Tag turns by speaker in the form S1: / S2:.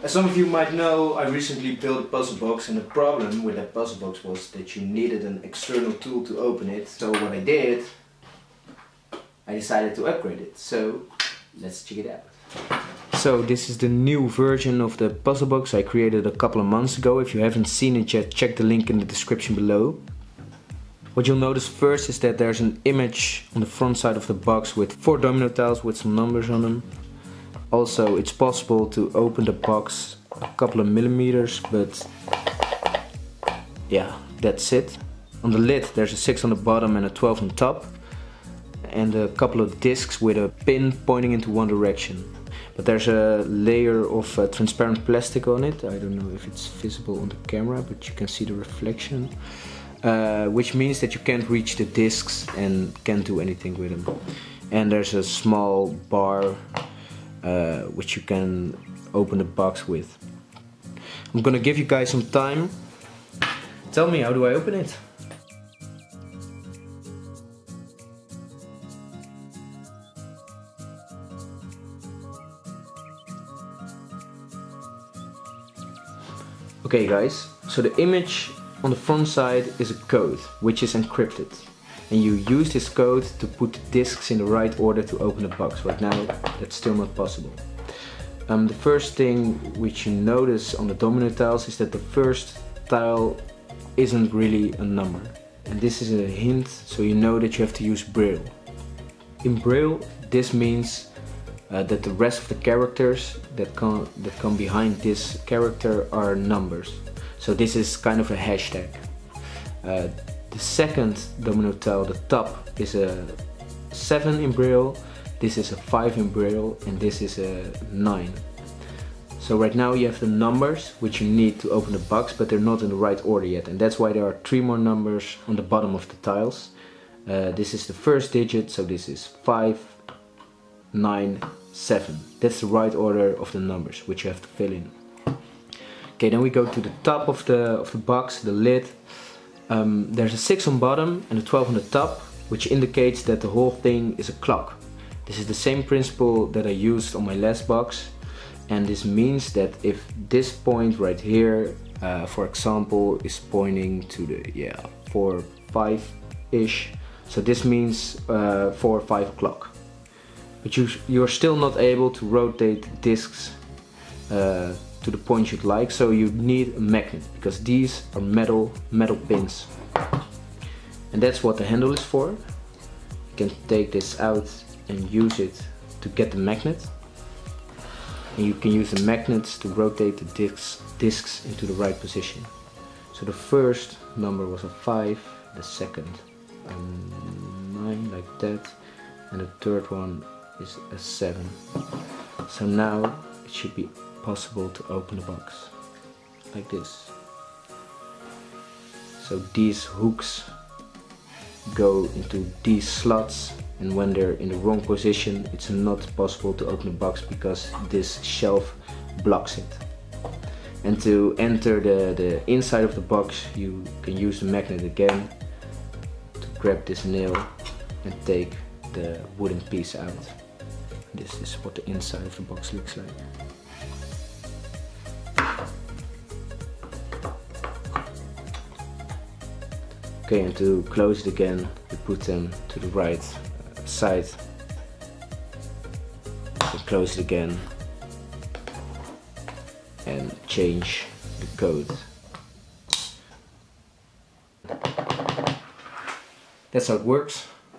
S1: As some of you might know, I recently built a puzzle box, and the problem with that puzzle box was that you needed an external tool to open it. So what I did, I decided to upgrade it. So let's check it out. So this is the new version of the puzzle box I created a couple of months ago. If you haven't seen it yet, check the link in the description below. What you'll notice first is that there's an image on the front side of the box with 4 domino tiles with some numbers on them. Also, it's possible to open the box a couple of millimeters, but yeah, that's it. On the lid there's a 6 on the bottom and a 12 on top, and a couple of discs with a pin pointing into one direction. But there's a layer of transparent plastic on it. I don't know if it's visible on the camera, but you can see the reflection. Which means that you can't reach the discs and can't do anything with them. And there's a small bar which you can open the box with. I'm gonna give you guys some time. Tell me, how do I open it? Okay guys, so the image on the front side is a code which is encrypted, and you use this code to put the discs in the right order to open the box. Right now that's still not possible. The first thing which you notice on the domino tiles is that the first tile isn't really a number, and this is a hint, so you know that you have to use Braille. In Braille this means that the rest of the characters that come behind this character are numbers. So this is kind of a hashtag. The second domino tile, the top, is a 7 in Braille, this is a 5 in Braille, and this is a 9. So right now you have the numbers which you need to open the box, but they're not in the right order yet, and that's why there are 3 more numbers on the bottom of the tiles. This is the first digit, so this is 5, 9, 7. That's the right order of the numbers which you have to fill in. Okay, then we go to the top of the box, the lid. There's a 6 on bottom and a 12 on the top, which indicates that the whole thing is a clock. This is the same principle that I used on my last box, and this means that if this point right here, for example, is pointing to the 4, 5-ish, so this means 4 or 5 o'clock. But you're still not able to rotate the discs to the point you'd like, so you need a magnet, because these are metal pins, and that's what the handle is for. You can take this out and use it to get the magnet, and you can use the magnets to rotate the discs into the right position. So the first number was a 5, the second a 9, like that, and the third one is a 7. So now it should be possible to open the box like this. So these hooks go into these slots, and when they're in the wrong position it's not possible to open the box because this shelf blocks it. And to enter the inside of the box you can use the magnet again to grab this nail and take the wooden piece out. This is what the inside of the box looks like. Okay, and to close it again, we put them to the right side. And close it again and change the code. That's how it works.